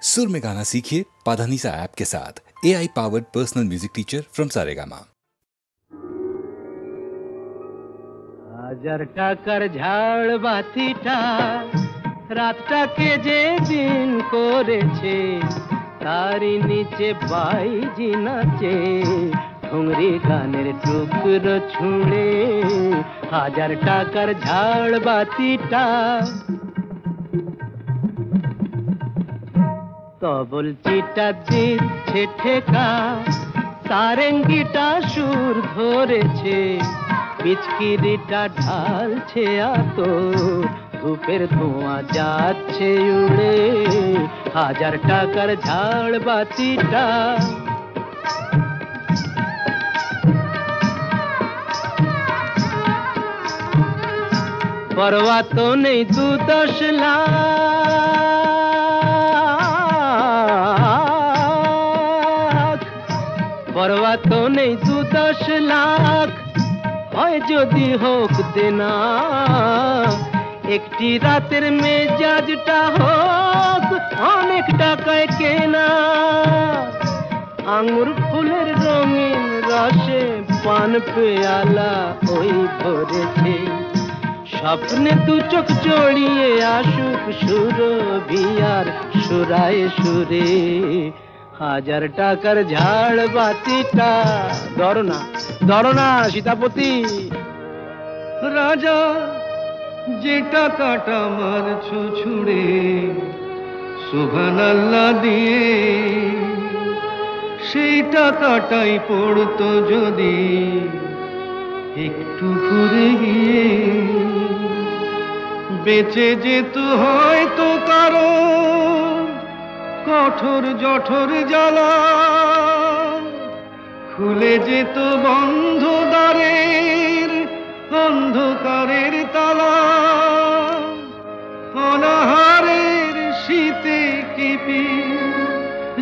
सुर में गाना सीखिए पाधानीसा ऐप के साथ। AI powered personal music teacher from Saregama. 1000 টাকার ঝাড় বাতিটা রাতটাকে যে দিন করেছে, তারই নিচে বাইজি নাচে ঠুংরি গানের টুকরো ছুঁড়ে। 1000 টাকার ঝাড় বাতিটা তবল চিটা দিচ্ছে ঠেকা, সারেঙ্গিটা সুর ধরেছে, পিচকিরিটা ঢালছে আতো, ধূপের ধোঁয়া যাচ্ছে উড়ে। 1000 টাকার ঝাড় বাতিটা পরোয়া তো নেই 2-10 লাখ, পরোয়া তো নেই 2-10 লাখ, হয় যদি হোক দেনা। একটি রাতের মেজাজটা হোক অনেক টাকায় কেনা। আঙুর ফুলের রঙিন রসে পান পেয়ালা ওই ভরেছে, স্বপ্নে 2 চোখ জড়িয়ে আসুক সুরভিয়ার সুরায় সুরে। 1000 টাকার ঝাড় বাতিটা ধরো না সীতাপতি। রাজা যে টাকাটা মারছো ছুঁড়ে সুবহানাল্লাহ দিয়ে, সেই টাকাটাই পড়তো যদি একটু ঘুরে গিয়ে, বেঁচে যেত হয়তো কারো কঠোর জঠর জ্বালা, খুলে যেত বন্ধ দ্বারের অন্ধকারের তালা। অনাহারের শীতে কেঁপে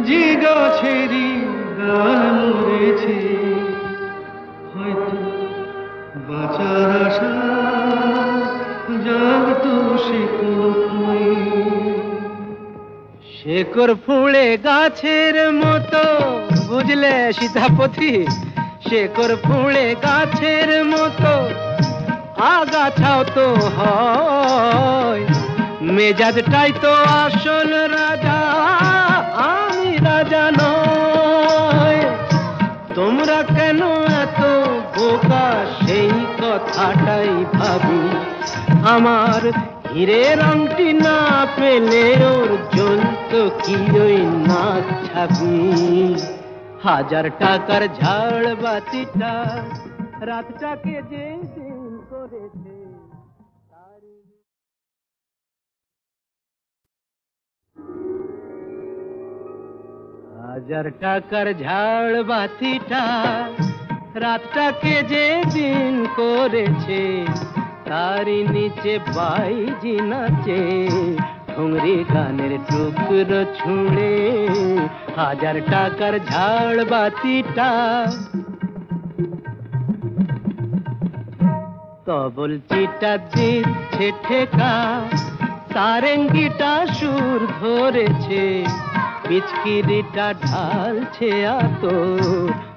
যে গাছেরই ডাল মরেছে, হয়তো বাঁচার আশা জাগতো শেকড় ফুঁড়ে গাছের মতো, বুঝলে সীতাপতি? শেকড় ফুঁড়ে গাছের মতো আগাছাও তো হয়, মেজাজটাই তো আসল রাজা, আমি রাজা নয়। তোমরা কেন এত বোকা সেই কথাটাই ভাবি, আমার হীরের আংটি না পেলে ওর জ্বলতো কি ওই নাক ছাবি। 1000 টাকার ঝাড় বাতিটা রাতটাকে যে দিন করেছে, 1000 টাকার ঝাড় বাতিটা রাতটাকে যে দিন করেছে, তারই নিচে বাইজি নাচে ঠুংরি গানের টুকরো ছুঁড়ে। 1000 টাকার ঝাড় বাতিটা তবল চিটা দিচ্ছে ঠেকা, সারেঙ্গিটা সুর ধরেছে, পিচকিরিটা ঢালছে আতো,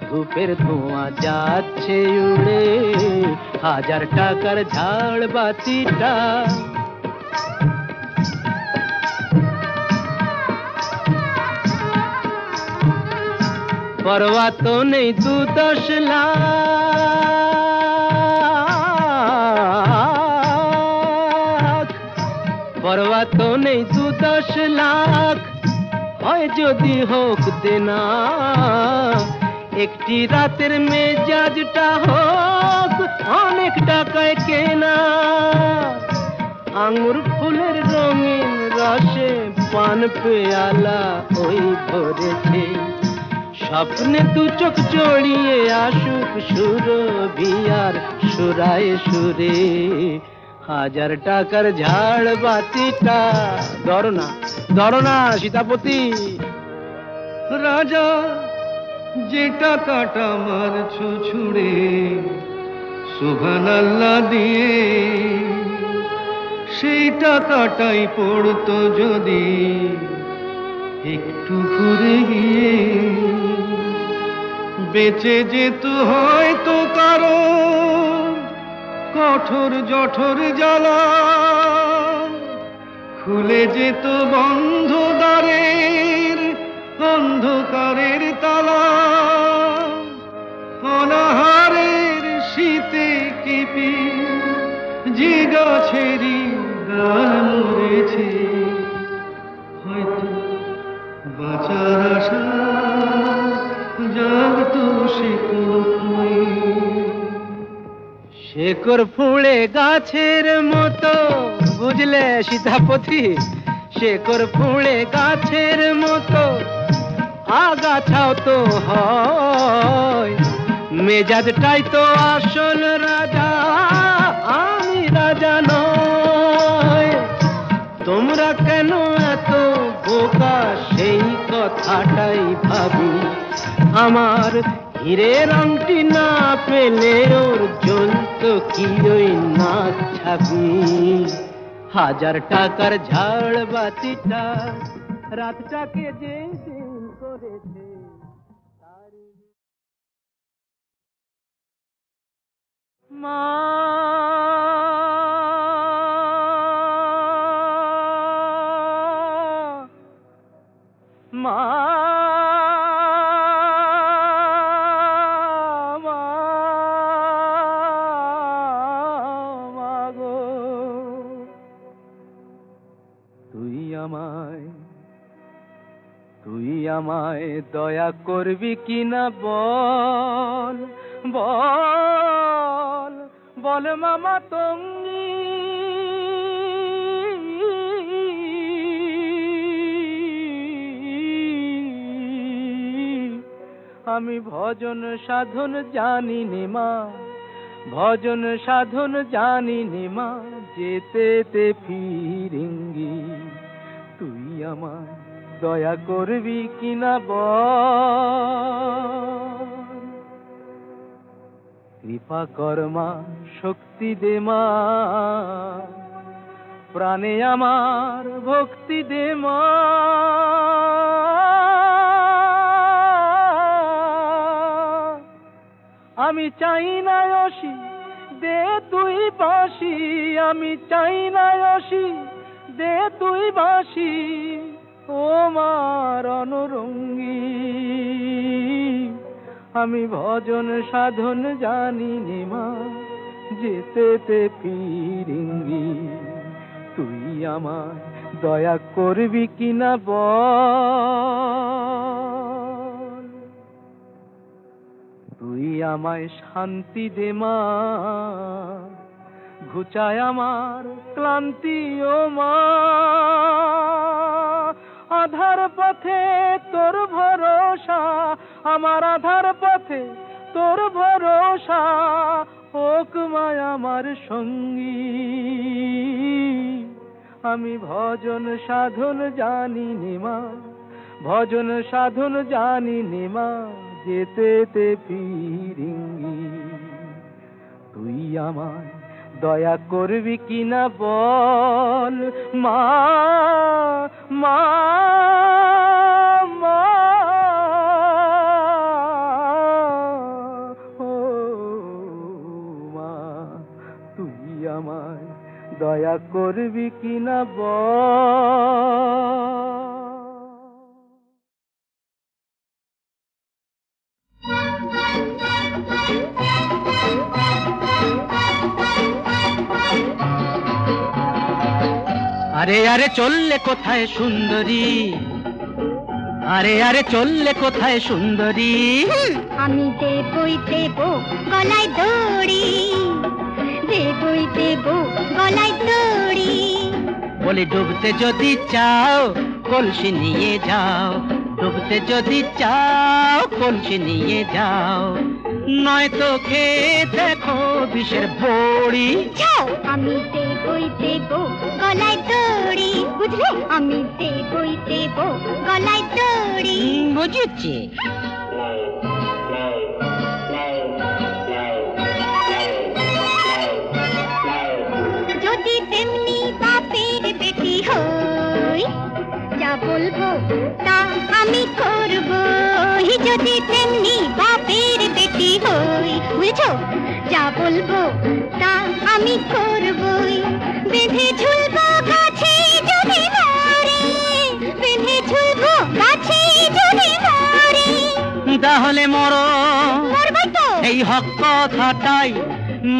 ধূপের ধোঁয়া যাচ্ছে উড়ে। 1000 টাকার ঝাড় বাতিটা পরোয়া তো নেই 2-10 লাখ, পরোয়া তো নেই 2-10 লাখ, হয় যদি হোক দেনা। একটি রাতের মেজাজটা হোক অনেক টাকায় কেনা। আঙুর ফুলের রঙিন রসে পান পেয়ালা ওই ভরেছে, স্বপ্নে 2 চোখ জড়িয়ে আসুক সুরভিয়ার সুরায় সুরে। 1000 টাকার ঝাড় বাতিটা ধরো না সীতাপতি। রাজা যে টাকাটা মারছো ছুঁড়ে সুবহানাল্লাহ দিয়ে, সেই টাকাটাই পড়তো যদি একটু ঘুরে গিয়ে বেঁচে যেত হয়তো কারো কঠোর জঠোর জ্বালা, খুলে যেত বন্ধ দ্বারের অন্ধকারের তালা, অনাহারের শীতে কেঁপে যে গাছেরই গান মরেছে, হয়তো বাঁচার আশা জাগতো শেকড় ফুঁড়ে গাছের মতো, বুঝলে সীতাপতি, শেকড় ফুঁড়ে গাছের মতো আগাছাও তো হয়, মেজাজটাই তো আসল রাজা, আমি রাজা নয়। তোমরা কেন এত বোকা সেই কথাটাই ভাবি, আমার হীরের আংটি না পেলে ওর জ্বলত কি ওই নাক ছাবি। 1000 টাকার ঝাড় বাতিটা রাতটাকে যে দিন করেছে। মা মা তুই আমায় দয়া করবি কিনা বল বল বল মামা তঙ্গি, আমি ভজন সাধন জানি নে মা, ভজন সাধন জানি নে মা, যেতে ফিরিঙ্গি। তুই আমায় দয়া করবি কিনা বল, কৃপা কর মা, শক্তি দে মা, প্রাণে আমার ভক্তি দে মা। আমি চাই না অসি দে তুই বাঁশি, আমি চাই না অসি দে তুই বাঁশি, ও মার অনুরঙ্গী। আমি ভজন সাধন জানি নে মা, যেতে ফিরিঙ্গি। তুই আমায় দয়া করবি কিনা বল, তুই আমায় শান্তি দে মা, ঘুচায় আমার ক্লান্তি ও মা। আধার পথে তোর ভরসা, আমার আধার পথে তোর ভরসা, হোক মায় আমার সঙ্গী। আমি ভজন সাধন জানি নে মা, ভজন সাধন জানি নে মা, যেতে ফিরিঙ্গি। তুই আমায় দয়া করবি কিনা বল মা মা মা, ও মা, তুই আমায় দয়া করবি কিনা বল। আরে আরে চললে কোথায় সুন্দরী, আরে আরে চললে কোথায় সুন্দরী। আমি দেবই দেব গলায় দড়ি, দেবই দেব গলায় দড়ি। বলি ডুবতে যদি চাও কলসি নিয়ে যাও, ডুবতে যদি চাও কলসি নিয়ে যাও, নয়তো খেয়ে দেখো বিষের বড়ি। যাও আমি দেবই দেব গলায় দড়ি, বুঝলে আমি দেবই দেব গলায় দড়ি। বুঝেছি। যদি তেমনি বাপের বেটি হই, যাব বলবো তা আমি করবো, যদি তেমনি বাপের বেটি হই। বুঝছো? যা বলবো তা আমি করবই, বেঁধে ঝুলবো গাছে যদি মরে, বেঁধে ঝুলবো গাছে যদি মরে। তাহলে মরো, মরবই তো। এই হক কথাটাই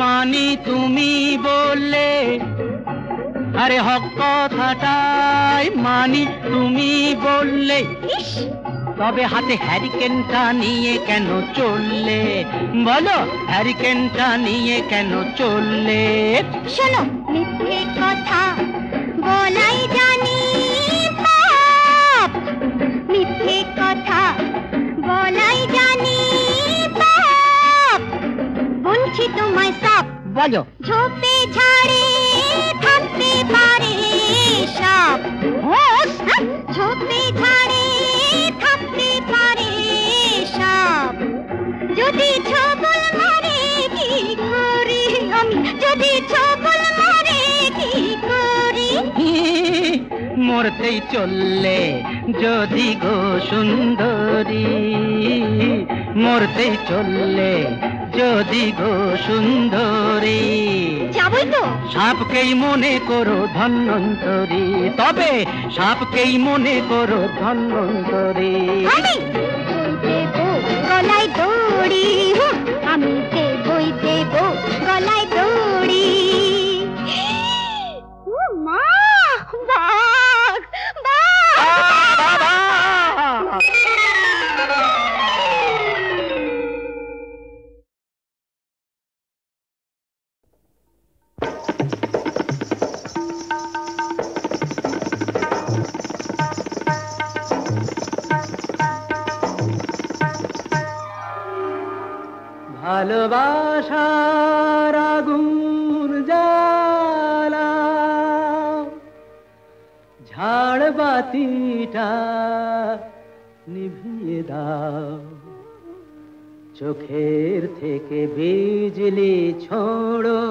মানি তুমি বললে, আরে হক কথাটাই মানি তুমি বললে, তবে হাতে হ্যারিকেনটা নিয়ে কেন চললে? বলো, হ্যারিকেনটা নিয়ে কেন চললে? শোনো, মিথ্যে কথা বলাই জানি পাপ, মিথ্যে কথা বলাই জানি পাপ, বলছি তোমায় সাপ। বলো। ঝোপে ঝাড়ে থাকতে পারে সাপ, ঝোপে ঝাড়ে থাকতে পারে সাপ, যদি ছবল মারে কি করি আমি, যদি ছবল মারে কি করি? মরতেই চললে যদি গো সুন্দরী, মরতেই চললে যদি গো সুন্দরী। যাবই তো। সাপকেই মনে করো ধন্বন্তরী, তবে সাপকেই মনে করো ধন্বন্তরী। আমি দেবো গলায় দড়ি, আমি দেবই দেবো গলায় দড়ি। ও মা, বাঘ বাঘ। ভালোবাসার আগুন জ্বালা, ঝাড় বাতিটা নিভিয়ে দাও, চোখের থেকে বিজলি ছোড়ো,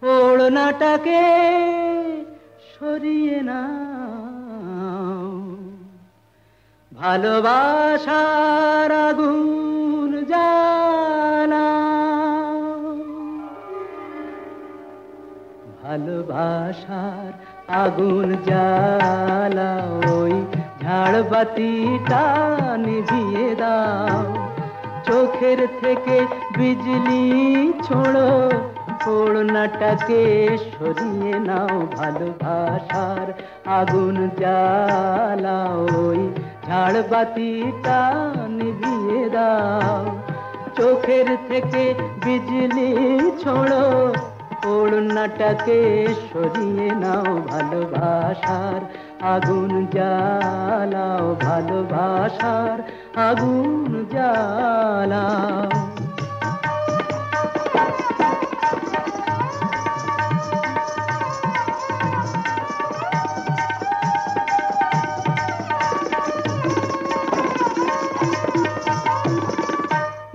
ওড়নাটাকে সরিয়ে নাও। ভালোবাসার আগুন জ্বালা, ভালোবাসার আগুন জ্বালা, ওই ঝাড়বাতিটা নিভিয়ে দাও, চোখের থেকে বিজলি ছোড়ো, ওড়নাটাকে সরিয়ে নাও। ভালোবাসার আগুন জ্বালা, ওই ঝাড়বাতিটা নিভিয়ে দাও, চোখের থেকে বিজলি ছোড়ো, ওড়নাটাকে সরিয়ে নাও। ভালোবাসার আগুন জ্বালাও, ভালোবাসার আগুন জ্বালাও।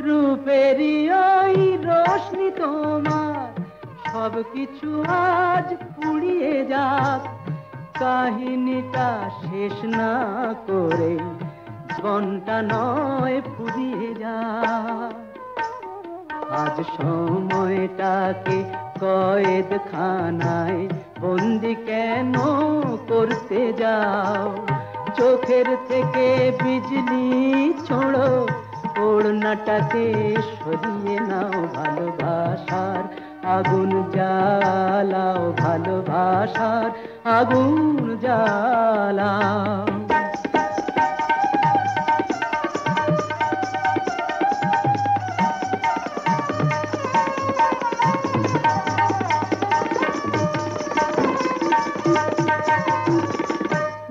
রূপেরই ওই রোশনি তোমার সব কিছু আজ পুড়িয়ে যাক, কাহিনীটা শেষ না করে জীবনটা নয় ফুরিয়ে যাক। আজ সময়টাকে কয়েদখানায় বন্দি কেন করতে যাও, চোখের থেকে বিজলি ছোড়ো, ওড়নাটাকে সরিয়ে নাও। ভালোবাসার আগুন জ্বালাও, ভালোবাসার আগুন জ্বালাও।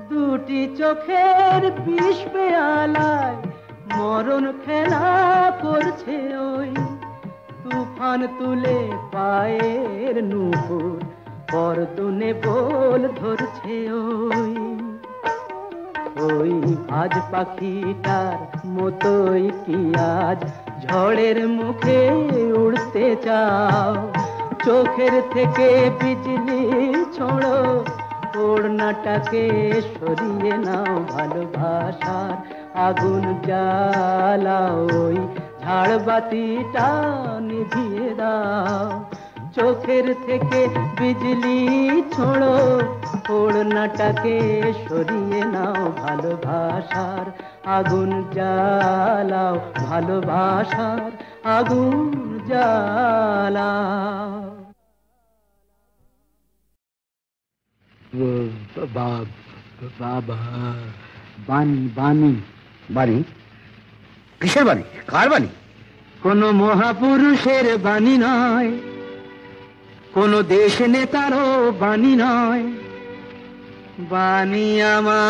দুটি চোখের বিষ পেয়ালায় মরণ খেলা করছে ওই, তুফান তুলে পায়ের নুপুর পরদুনে বল ধরছে ওই। ওই আজ পাখিটার মতোই কি আজ ঝড়ের মুখে উড়তে চাও, চোখের থেকে বিজলি ছোড়ো, ওড়নাটাকে সরিয়ে নাও, ভালোবাসার আগুন জ্বালাও, ওই ঝাড়বাতিটা নিভিয়ে দাও। চোখের থেকে বিজলি ছোড়ো, ওড়নাটাকে সরিয়ে নাও, ভালোবাসার আগুন জ্বালাও, ভালোবাসার আগুন জ্বালাও। বাবা, বাণী বাণী বাণী, কিসের বাণী, কার বাণী? কোন মহাপুরুষের বাণী নয়, কোন দেশ নেতারও বাণী নয়, বাণী আমার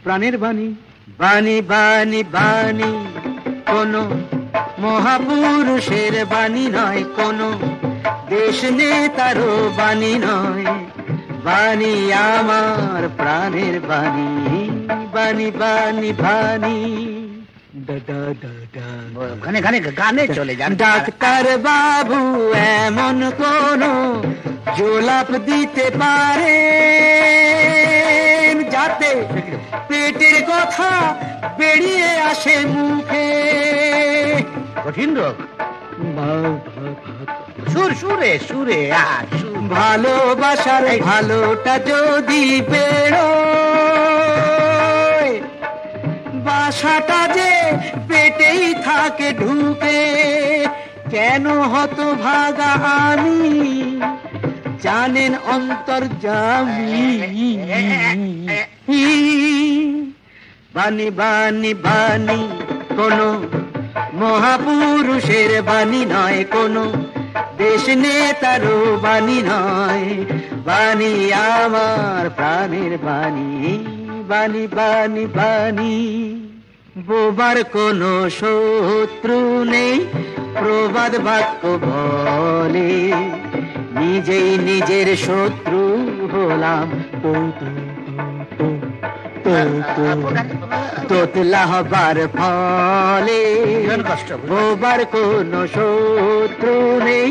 প্রাণের বাণী। বাণী বাণী বাণী, কোন মহাপুরুষের বাণী নয়, কোন দেশ নেতারও বাণী নয়, বাণী আমার প্রাণের বাণী। বাণী বাণী বাণী, গানে গানে গানে চলে যান। ডাক্তার বাবু এমন কোন জোলাপ দিতে পারে যাতে পেটের কথা বেরিয়ে আসে মুখে? কঠিন রোগ, সুর সুরে সুরে ভালোবাসার ভালোটা যদি বেরো, বাসাটা যে পেটেই থাকে ঢুকে, কেন হতভাগা আমি জানেন অন্তর্যামী। বাণী বাণী বাণী, কোন মহাপুরুষের বাণী নয়, কোন দেশ নেতারও বাণী নয়, বাণী আমার প্রাণের বাণী। বাণী বাণী বাণী, বোবার কোনো শত্রু নেই, প্রবাদ বাক্য বলে, নিজেই নিজের শত্রু হলাম। তোতলা হবার ফলে বোবার কোনো শত্রু নেই,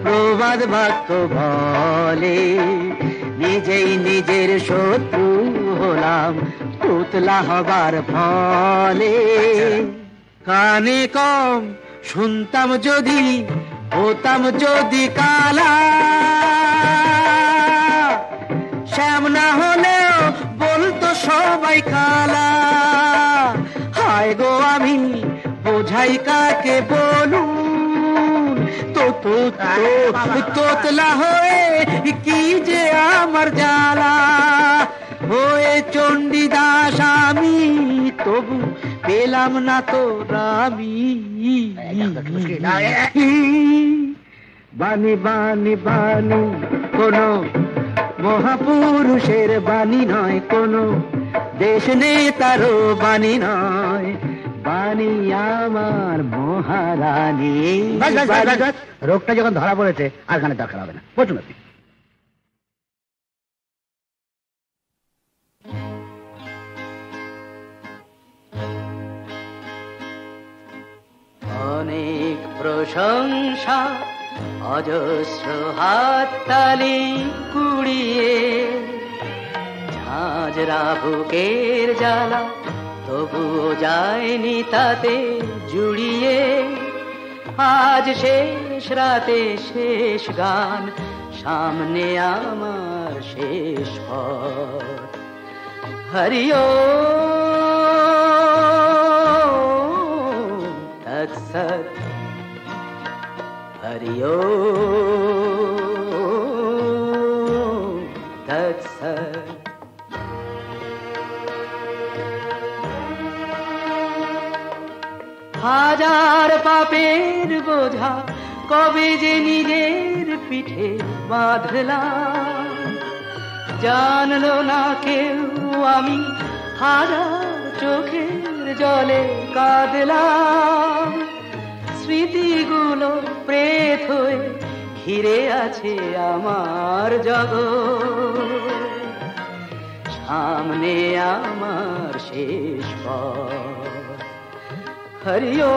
প্রবাদ বাক্য বলে, নিজেই নিজের শত্রু হলাম, তোতলা হবার ফলে। কানে কম শুনতাম যদি, হতাম যদি কালা, শ্যাম না হলেও বলতো সবাই কালা। হায় গো আমি বোঝাই কাকে বলুন, তোতলা হয়ে কি যে আমার জ্বালা। হয়ে চণ্ডীদাস আমি, তবু পেলাম না তো রামি। বাণী বাণী বাণী, কোন মহাপুরুষের বাণী নয়, কোন দেশ নেতারও বাণী নয়, বাণী আমার মহারানী। রোগটা যখন ধরা পড়েছে আর গানের দরকার হবে না, বলুন আপনি। অনেক প্রশংসা, অজস্র হাততালি কুড়িয়ে, ঝাঁঝরা বুকের জ্বালা তবুও যায়নি তাতে জুড়িয়ে। আজ শেষ রাতে শেষ গান, সামনে আমার শেষ পথ। হরিও তৎসৎ, হরিও তৎসৎ। হাজার পাপের বোঝা কবে যে নিজের পিঠে বাঁধলাম, জানলো না কেউ আমি হাজার চোখের জলে কাঁদলাম। স্মৃতিগুলো প্রেত হয়ে ঘিরে আছে আমার জগৎ, সামনে আমার শেষ পথ। হরিও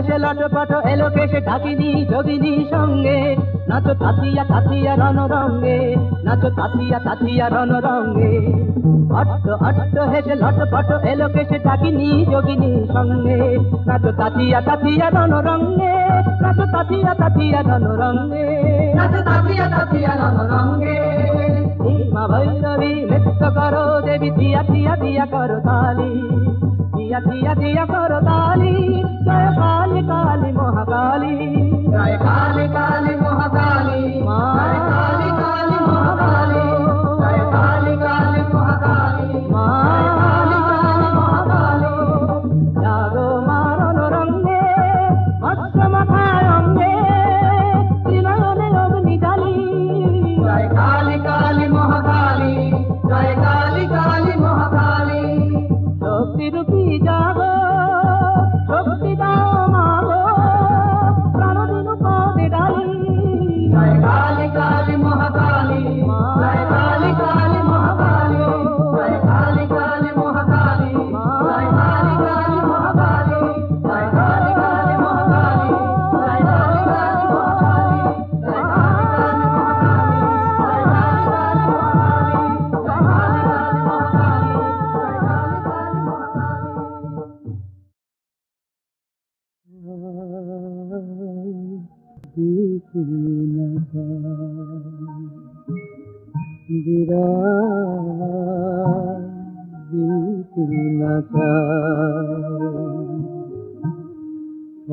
হেসে লটপট এলো কেসে ঢাকিনি যোগিনী সঙ্গে নাচো তাতিয়া তাতিয়া রণরঙ্গে নাচো তাতিয়া তাতিয়া রণরঙ্গে অট্ট অট্ট হেসে লটপট এলো কেসে ঢাকিনি যোগিনী সঙ্গে নাচো তাতিয়া তাতিয়া রণরঙ্গে নাচো তাতিয়া তাতিয়া রণরঙ্গে নাচো তাতিয়া তাতিয়া রণরঙ্গে মা ভৈরবী নৃত্য করো দেবী দিয়া দিয়া দিয়া করো তালি দিয়া দিয়া দিয়া করো তালি জয় কালী কালী মহাকালী জয় কালী কালী মহাকালী জয় কালী কালী মহাকালী জয় কালী কালী মহাকালী জয় কালী কালী মহাকালী জাগো মারণ রঙ্গে মৎস্য মাথায় অঙ্গে ত্রিনয়নে অগ্নি জালি জয় কালী কালী মহাকালী জয় কালী কালী মহাকালী শক্তি রূপী জাগো শক্তি দাও মাগো প্রাণ দিনু পদে ডালি জয় কালী কালী মহাকালী জয় কালী কালী মহাকালী জয় কালী কালী মহাকালী জয় কালী কালী মহাকালী জয় কালী কালী মহাকালী জয় কালী কালী মহাকালী জয় কালী কালী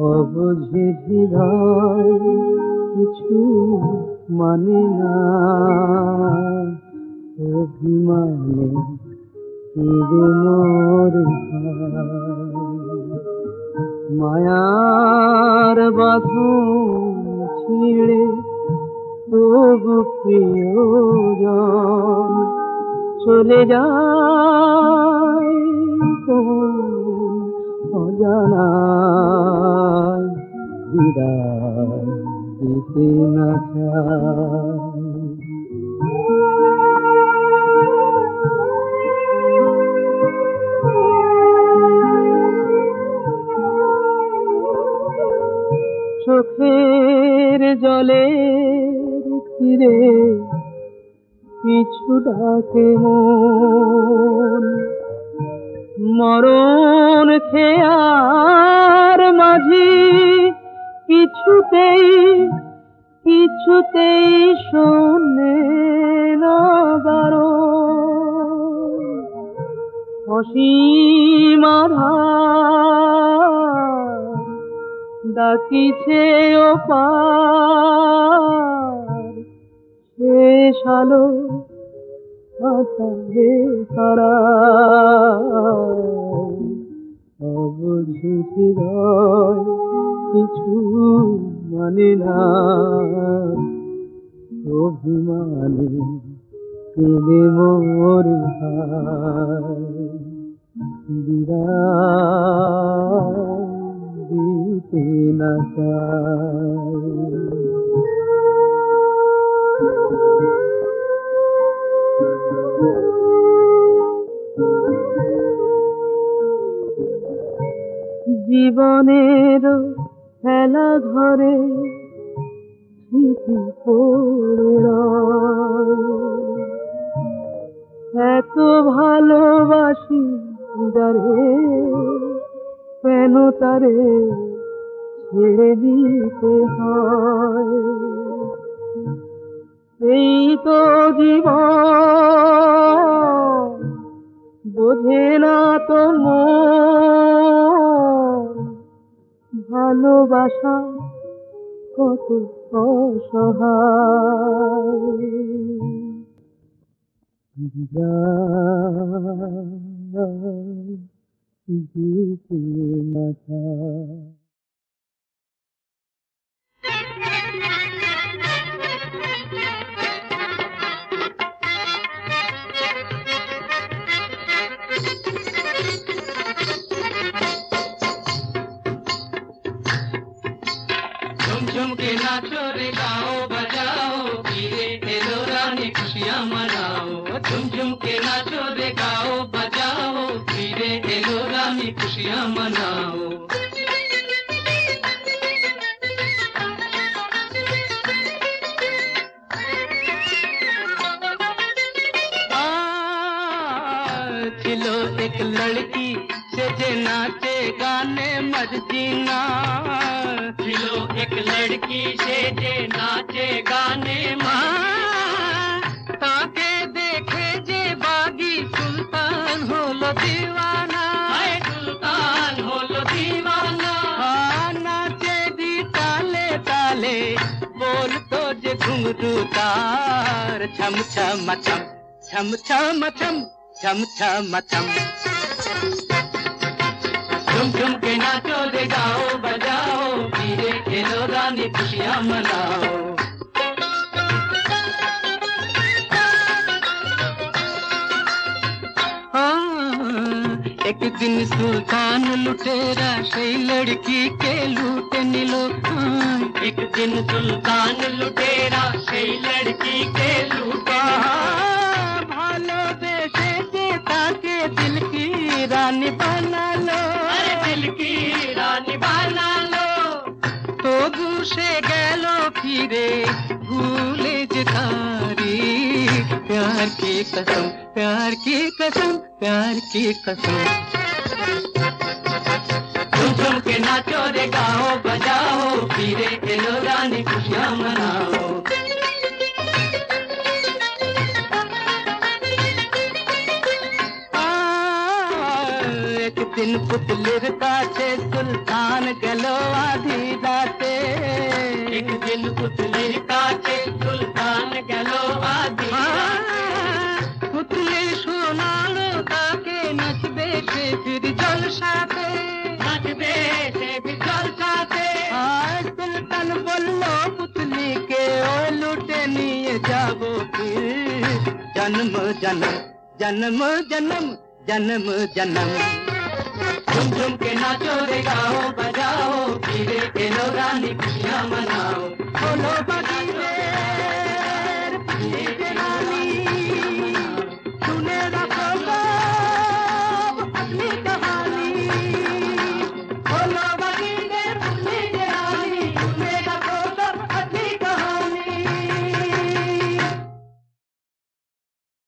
অবুঝে হৃদয় কিছু মানে না অভিমানে কেঁদে মরে মায়ার বাঁধন ছিঁড়ে তবু প্রিয়জন চলে যায় কোন অজানায় বিদায় দিতে না চায় চোখের জলের তীরে পিছু ডাকে মন মরণ খেয়ার মাঝি কিছুতেই শোনে না বারণ অসীম আধার ডাকিছে ওপার শেষ আলো আধারে তারা অবুঝে হৃদয় কিছু মানে না অভিমানে কেঁদে মরে বিদায় দিতে না চায় জীবনের খেলা ঘরে স্মৃতি পড়ে রয় এত ভালোবাসি যারে কেন তারে ছেড়ে দিতে হয় এই তো জীবন বোঝে না তো ভালোবাসা কত অসহায় দিতে না চায় झुमके नाचो रे गाओ बजाओ पीरे एलो रानी खुशियाँ मनाओ झुम के नाचो रे गाओ बजाओ पीरे एलो रानी खुशियाँ मनाओ एक लड़की से जे नाचे गाने मर्जीना, दिलो एक लड़की से जे नाचे गाने ताके देखे जे बागी सुल्तान होलो दीवाना, सुल्तान होलो दीवाना। नाचे दी ताले ताले बोल तो जे घुंघरू तार, छम छम छम छम छम छम छम छम छम। झुम झुम के नाचो रे गाओ बजाओ, पीरे खेलो रानी खुशियाँ मनाओ। एक दिन सुल्तान लुटेरा सही लड़की के लूटे नीलो। एक दिन सुल्तान लुटेरा सही लड़की के लूटे। भालो बेटे देता के दिल की रानी बना लो, अरे दिल की रानी बना लो। तो दूसरे गैलो फिरे भूले जितारी, प्यार की कसम प्यार की कसम प्यार की कसम। झुम झुम के नाचो रे गाओ बजाओ, पीरे खेलो रानी खुशियाँ मनाओ। एक दिन पुतलिर काछे सुल्तान गलो आधी दाते, एक दिन पुतलिर काछे सुल्तान गलो आधी पुतली सुनालो ताके नचबे से फिर जलसाते, नचबे से फिर जलसाते। सुल्तान बोलो पुतली के ओ लुटे निये जाबो फिर जन्म जन्म जन्म जन्म जन्म जन्म। झुम झुम के नाचो रे गाओ बजाओ, पीरे खेलो रानी